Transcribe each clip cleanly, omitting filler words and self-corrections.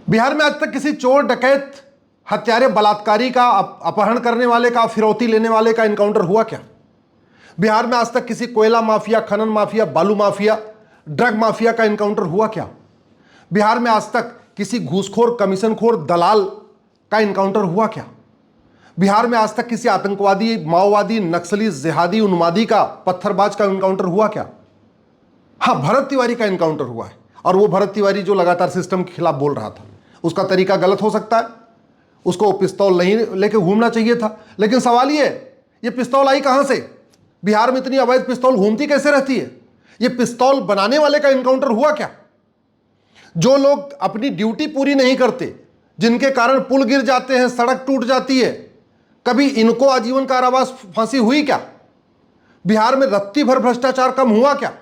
बिहार में आज तक किसी चोर, डकैत, हत्यारे, बलात्कारी का, अपहरण करने वाले का, फिरौती लेने वाले का इनकाउंटर हुआ क्या? बिहार में आज तक किसी कोयला माफिया, खनन माफिया, बालू माफिया, ड्रग माफिया का इनकाउंटर हुआ क्या? बिहार में आज तक किसी घूसखोर, कमीशनखोर, दलाल का इनकाउंटर हुआ क्या? बिहार में आज तक किसी आतंकवादी, माओवादी, नक्सली, जिहादी, उन्मादी का, पत्थरबाज का इनकाउंटर हुआ क्या? हाँ, भरत तिवारी का इनकाउंटर हुआ है। और वो भरत तिवारी जो लगातार सिस्टम के खिलाफ बोल रहा था, उसका तरीका गलत हो सकता है, उसको पिस्तौल नहीं लेके घूमना चाहिए था। लेकिन सवाल ये पिस्तौल आई कहां से? बिहार में इतनी अवैध पिस्तौल घूमती कैसे रहती है? ये पिस्तौल बनाने वाले का इनकाउंटर हुआ क्या? जो लोग अपनी ड्यूटी पूरी नहीं करते, जिनके कारण पुल गिर जाते हैं, सड़क टूट जाती है, कभी इनको आजीवन कारावास, फांसी हुई क्या? बिहार में रत्ती भर भ्रष्टाचार कम हुआ क्या?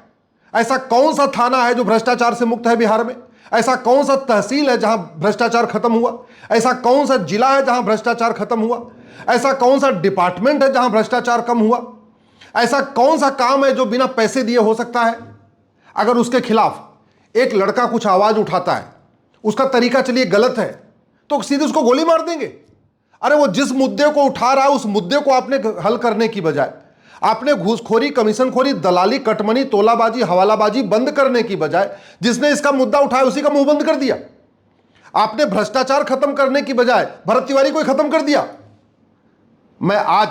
ऐसा कौन सा थाना है जो भ्रष्टाचार से मुक्त है बिहार में? ऐसा कौन सा तहसील है जहां भ्रष्टाचार खत्म हुआ? ऐसा कौन सा जिला है जहां भ्रष्टाचार खत्म हुआ? ऐसा कौन सा डिपार्टमेंट है जहां भ्रष्टाचार कम हुआ? ऐसा कौन सा काम है जो बिना पैसे दिए हो सकता है? अगर उसके खिलाफ एक लड़का कुछ आवाज उठाता है, उसका तरीका चलिए गलत है, तो सीधे उसको गोली मार देंगे। अरे वो जिस मुद्दे को उठा रहा है, उस मुद्दे को आपने हल करने की बजाय, आपने घूसखोरी, कमीशनखोरी, दलाली, कटमनी, तोलाबाजी, हवालाबाजी बंद करने की बजाय जिसने इसका मुद्दा उठाया उसी का मुंह बंद कर दिया। आपने भ्रष्टाचार खत्म करने की बजाय भरत तिवारी को ही खत्म कर दिया। मैं आज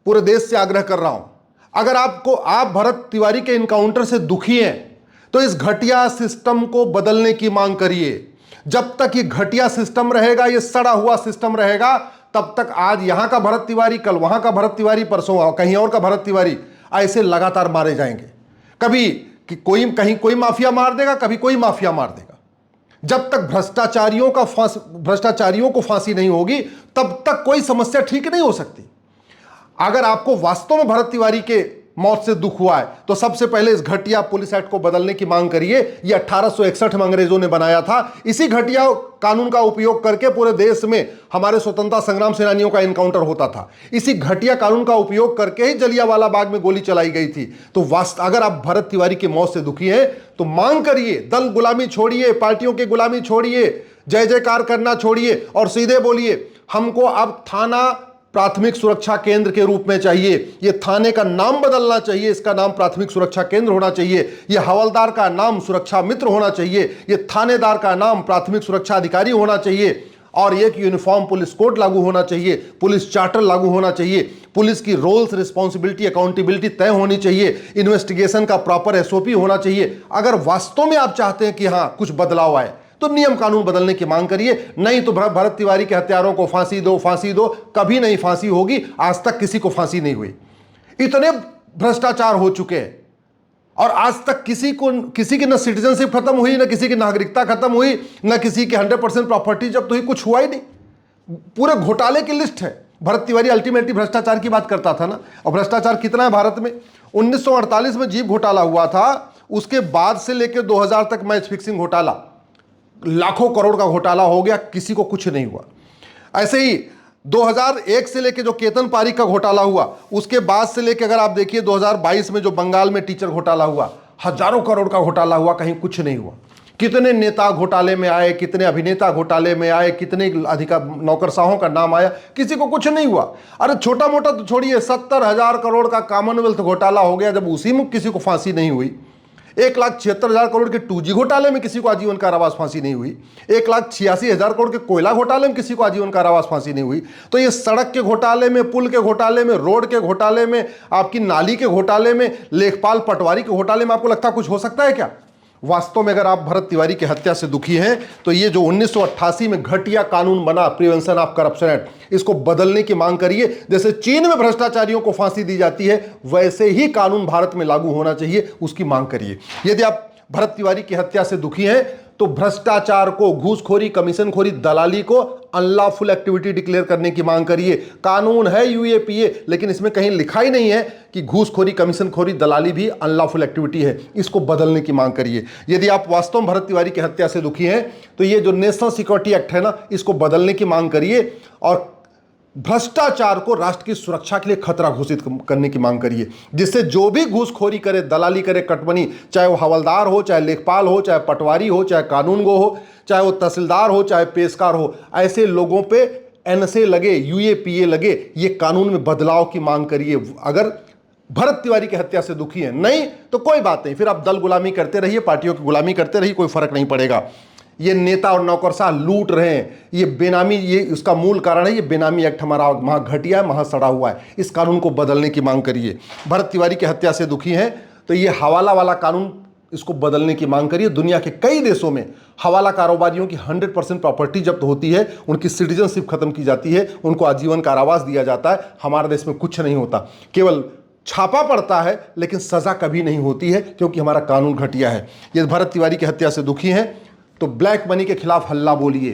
पूरे देश से आग्रह कर रहा हूं, अगर आप भरत तिवारी के इनकाउंटर से दुखी हैं तो इस घटिया सिस्टम को बदलने की मांग करिए। जब तक ये घटिया सिस्टम रहेगा, ये सड़ा हुआ सिस्टम रहेगा, तब तक आज यहां का भरत तिवारी, कल वहां का भरत तिवारी, परसों कहीं और का भरत तिवारी, ऐसे लगातार मारे जाएंगे। कभी कि कोई कहीं कोई माफिया मार देगा, कभी कोई माफिया मार देगा। जब तक भ्रष्टाचारियों को फांसी नहीं होगी, तब तक कोई समस्या ठीक नहीं हो सकती। अगर आपको वास्तव में भरत तिवारी के मौत से दुख हुआ है तो सबसे पहले इस घटिया पुलिस एक्ट को बदलने की मांग करिए। ये 1861 में अंग्रेजों ने बनाया था। इसी घटिया कानून का उपयोग करके पूरे देश में हमारे स्वतंत्रता संग्राम सेनानियों का इनकाउंटर होता था। इसी घटिया कानून का उपयोग करके ही जलियांवाला बाग में गोली चलाई गई थी। तो अगर आप भरत तिवारी की मौत से दुखी हैं तो मांग करिए, दल गुलामी छोड़िए, पार्टियों की गुलामी छोड़िए, जय जयकार करना छोड़िए और सीधे बोलिए, हमको अब थाना प्राथमिक सुरक्षा केंद्र के रूप में चाहिए। यह थाने का नाम बदलना चाहिए, इसका नाम प्राथमिक सुरक्षा केंद्र होना चाहिए। यह हवलदार का नाम सुरक्षा मित्र होना चाहिए। यह थानेदार का नाम प्राथमिक सुरक्षा अधिकारी होना चाहिए। और एक यूनिफॉर्म पुलिस कोड लागू होना चाहिए, पुलिस चार्टर लागू होना चाहिए, पुलिस की रोल्स, रिस्पॉन्सिबिलिटी, अकाउंटेबिलिटी तय होनी चाहिए, इन्वेस्टिगेशन का प्रॉपर एसओपी होना चाहिए। अगर वास्तव में आप चाहते हैं कि हां कुछ बदलाव आए तो नियम कानून बदलने की मांग करिए। नहीं तो भरत तिवारी के हत्यारों को फांसी दो, फांसी दो, कभी नहीं फांसी होगी। आज तक किसी को फांसी नहीं हुई। इतने भ्रष्टाचार हो चुके हैं और आज तक किसी की न सिटीजनशिप खत्म हुई, न किसी की नागरिकता खत्म हुई, न किसी की 100% प्रॉपर्टी जब्त हुई, कुछ हुआ ही नहीं। पूरे घोटाले की लिस्ट है। भरत तिवारी अल्टीमेटली भ्रष्टाचार की बात करता था ना। और भ्रष्टाचार कितना है भारत में? 1948 में जीप घोटाला हुआ था, उसके बाद से लेकर 2000 तक मैच फिक्सिंग घोटाला, लाखों करोड़ का घोटाला हो गया, किसी को कुछ नहीं हुआ। ऐसे ही 2001 से लेके जो केतन पारिक का घोटाला हुआ, उसके बाद से लेके अगर आप देखिए 2022 में जो बंगाल में टीचर घोटाला हुआ, हजारों करोड़ का घोटाला हुआ, कहीं कुछ नहीं हुआ। कितने नेता घोटाले में आए, कितने अभिनेता घोटाले में आए, कितने नौकरशाहों का नाम आया, किसी को कुछ नहीं हुआ। अरे छोटा मोटा तो छोड़िए, 70,000 करोड़ का कॉमनवेल्थ घोटाला हो गया, जब उसी में किसी को फांसी नहीं हुई। 1,76,000 करोड़ के 2G घोटाले में किसी को आजीवन कारावास फांसी नहीं हुई। 1,86,000 करोड़ के कोयला घोटाले में किसी को आजीवन कारावास फांसी नहीं हुई। तो ये सड़क के घोटाले में, पुल के घोटाले में, रोड के घोटाले में, आपकी नाली के घोटाले में, लेखपाल पटवारी के घोटाले में आपको लगता है कुछ हो सकता है क्या? वास्तव में अगर आप भरत तिवारी की हत्या से दुखी हैं तो ये जो 1988 में घटिया कानून बना, प्रिवेंशन ऑफ करप्शन एक्ट, इसको बदलने की मांग करिए। जैसे चीन में भ्रष्टाचारियों को फांसी दी जाती है, वैसे ही कानून भारत में लागू होना चाहिए, उसकी मांग करिए। यदि आप भरत तिवारी की हत्या से दुखी हैं तो भ्रष्टाचार को, घूसखोरी, कमीशनखोरी, दलाली को अनलॉफुल एक्टिविटी डिक्लेयर करने की मांग करिए। कानून है यूएपीए, लेकिन इसमें कहीं लिखा ही नहीं है कि घूसखोरी, कमीशनखोरी, दलाली भी अनलॉफुल एक्टिविटी है। इसको बदलने की मांग करिए। यदि आप वास्तव में भरत तिवारी की हत्या से दुखी हैं तो ये जो नेशनल सिक्योरिटी एक्ट है ना, इसको बदलने की मांग करिए और भ्रष्टाचार को राष्ट्र की सुरक्षा के लिए खतरा घोषित करने की मांग करिए, जिससे जो भी घूसखोरी करे, दलाली करे, कटमनी, चाहे वो हवलदार हो, चाहे लेखपाल हो, चाहे पटवारी हो, चाहे कानूनगो हो, चाहे वो तहसीलदार हो, चाहे पेशकार हो, ऐसे लोगों पे एनएसए लगे, यूएपीए लगे, ये कानून में बदलाव की मांग करिए। अगर भरत तिवारी की हत्या से दुखी है, नहीं तो कोई बात नहीं, फिर आप दल गुलामी करते रहिए, पार्टियों की गुलामी करते रहिए, कोई फर्क नहीं पड़ेगा। ये नेता और नौकरशाह लूट रहे हैं, ये बेनामी, ये उसका मूल कारण है, ये बेनामी एक्ट हमारा वहाँ घटिया है, वहाँ सड़ा हुआ है। इस कानून को बदलने की मांग करिए। भरत तिवारी की हत्या से दुखी हैं तो ये हवाला वाला कानून, इसको बदलने की मांग करिए। दुनिया के कई देशों में हवाला कारोबारियों की 100% प्रॉपर्टी जब्त होती है, उनकी सिटीजनशिप खत्म की जाती है, उनको आजीवन कारावास दिया जाता है। हमारे देश में कुछ नहीं होता, केवल छापा पड़ता है, लेकिन सजा कभी नहीं होती है, क्योंकि हमारा कानून घटिया है। ये भरत तिवारी की हत्या से दुखी हैं तो ब्लैक मनी के खिलाफ हल्ला बोलिए।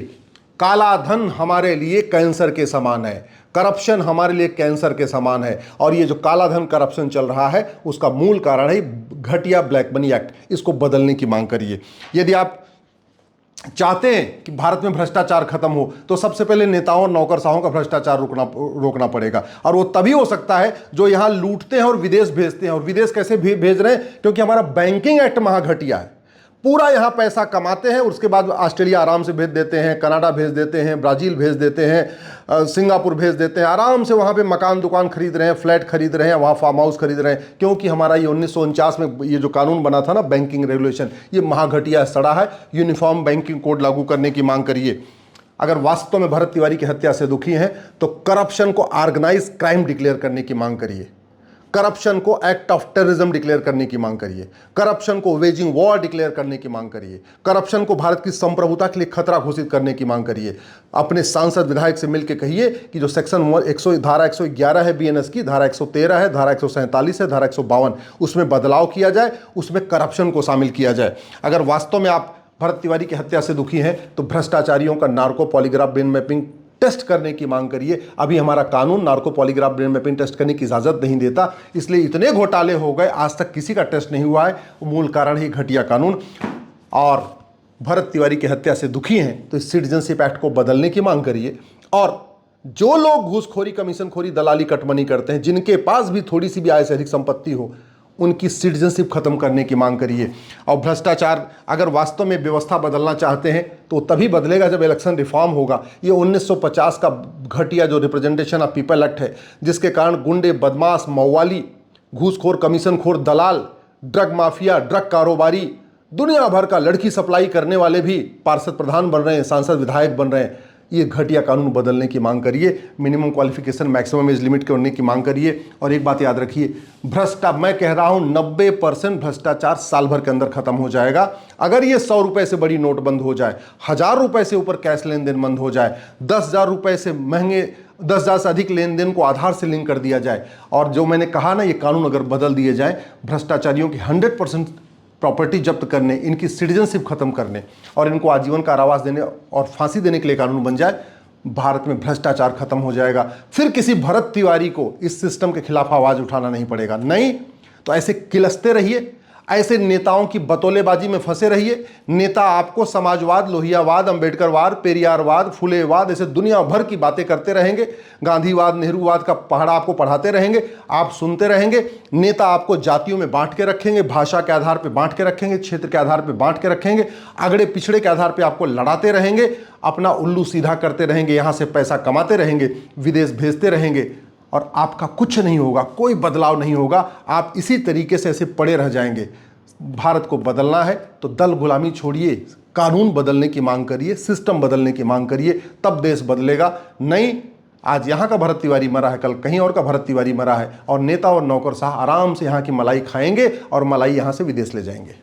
काला धन हमारे लिए कैंसर के समान है, करप्शन हमारे लिए कैंसर के समान है, और ये जो काला धन करप्शन चल रहा है उसका मूल कारण है घटिया ब्लैक मनी एक्ट। इसको बदलने की मांग करिए। यदि आप चाहते हैं कि भारत में भ्रष्टाचार खत्म हो तो सबसे पहले नेताओं और नौकरशाहों का भ्रष्टाचार रोकना पड़ेगा, और वो तभी हो सकता है जो यहां लूटते हैं और विदेश भेजते हैं। और विदेश कैसे भेज रहे हैं? क्योंकि हमारा बैंकिंग एक्ट वहां घटिया है। पूरा यहां पैसा कमाते हैं, उसके बाद ऑस्ट्रेलिया आराम से भेज देते हैं, कनाडा भेज देते हैं, ब्राजील भेज देते हैं, सिंगापुर भेज देते हैं, आराम से वहां पे मकान दुकान खरीद रहे हैं, फ्लैट खरीद रहे हैं, वहां फार्म हाउस खरीद रहे हैं। क्योंकि हमारा ये 1949 में ये जो कानून बना था ना, बैंकिंग रेगुलेशन, ये महाघटिया सड़ा है। यूनिफॉर्म बैंकिंग कोड लागू करने की मांग करिए। अगर वास्तव में भरत तिवारी की हत्या से दुखी हैं तो करप्शन को ऑर्गेनाइज क्राइम डिक्लेयर करने की मांग करिए, करप्शन को एक्ट ऑफ टेररिज्म डिक्लेयर करने की मांग करिए, करप्शन को वेजिंग वॉर डिक्लेयर करने की मांग करिए, करप्शन को भारत की संप्रभुता के लिए खतरा घोषित करने की मांग करिए। अपने सांसद विधायक से मिलकर कहिए कि जो सेक्शन धारा 111 है बीएनएस की, धारा 113 है, धारा 147 है, धारा 152, उसमें बदलाव किया जाए, उसमें करप्शन को शामिल किया जाए। अगर वास्तव में आप भरत तिवारी की हत्या से दुखी हैं तो भ्रष्टाचारियों का narco polygraph brain mapping test करने की मांग करिए। अभी हमारा कानून narco polygraph brain mapping test करने की इजाजत नहीं देता, इसलिए इतने घोटाले हो गए, आज तक किसी का टेस्ट नहीं हुआ है। मूल कारण है घटिया कानून। और भरत तिवारी की हत्या से दुखी हैं तो इस सिटीजनशिप एक्ट को बदलने की मांग करिए। और जो लोग घूसखोरी, कमीशनखोरी, दलाली, कटमनी करते हैं, जिनके पास भी थोड़ी सी भी आय से अधिक संपत्ति हो, उनकी सिटीजनशिप खत्म करने की मांग करिए। और भ्रष्टाचार, अगर वास्तव में व्यवस्था बदलना चाहते हैं तो तभी बदलेगा जब इलेक्शन रिफॉर्म होगा। ये 1950 का घटिया जो रिप्रेजेंटेशन ऑफ पीपल एक्ट है, जिसके कारण गुंडे, बदमाश, मौवाली, घूसखोर, कमीशनखोर, दलाल, ड्रग माफिया, ड्रग कारोबारी, दुनिया भर का लड़की सप्लाई करने वाले भी पार्षद प्रधान बन रहे हैं, सांसद विधायक बन रहे हैं। ये घटिया कानून बदलने की मांग करिए। Minimum qualification, maximum age limit के होने की मांग करिए। और एक बात याद रखिए, मैं कह रहा हूं 90% भ्रष्टाचार साल भर के अंदर खत्म हो जाएगा। अगर ये 100 रुपए से बड़ी नोट बंद हो जाए, 1000 रुपए से ऊपर कैश लेन देन बंद हो जाए, 10,000 रुपए से महंगे, 10,000 से अधिक लेन देन को आधार से लिंक कर दिया जाए, और जो मैंने कहा ना, ये कानून अगर बदल दिए जाए, भ्रष्टाचारियों की 100% प्रॉपर्टी जब्त करने, इनकी सिटीजनशिप खत्म करने और इनको आजीवन कारावास देने और फांसी देने के लिए कानून बन जाए, भारत में भ्रष्टाचार खत्म हो जाएगा। फिर किसी भरत तिवारी को इस सिस्टम के खिलाफ आवाज उठाना नहीं पड़ेगा। नहीं तो ऐसे किलसते रहिए, ऐसे नेताओं की बतौलेबाजी में फंसे रहिए। नेता आपको समाजवाद, लोहियावाद, अंबेडकरवाद, पेरियारवाद, फुलेवाद, ऐसे दुनिया भर की बातें करते रहेंगे। गांधीवाद, नेहरूवाद का पहाड़ा आपको पढ़ाते रहेंगे, आप सुनते रहेंगे। नेता आपको जातियों में बांट के रखेंगे, भाषा के आधार पर बांट के रखेंगे, क्षेत्र के आधार पर बांट के रखेंगे, अगड़े पिछड़े के आधार पर आपको लड़ाते रहेंगे, अपना उल्लू सीधा करते रहेंगे, यहाँ से पैसा कमाते रहेंगे, विदेश भेजते रहेंगे, और आपका कुछ नहीं होगा, कोई बदलाव नहीं होगा। आप इसी तरीके से ऐसे पड़े रह जाएंगे। भारत को बदलना है तो दल गुलामी छोड़िए, कानून बदलने की मांग करिए, सिस्टम बदलने की मांग करिए, तब देश बदलेगा। नहीं, आज यहाँ का भरत तिवारी मरा है, कल कहीं और का भरत तिवारी मरा है, और नेता और नौकरशाह आराम से यहाँ की मलाई खाएंगे और मलाई यहाँ से विदेश ले जाएंगे।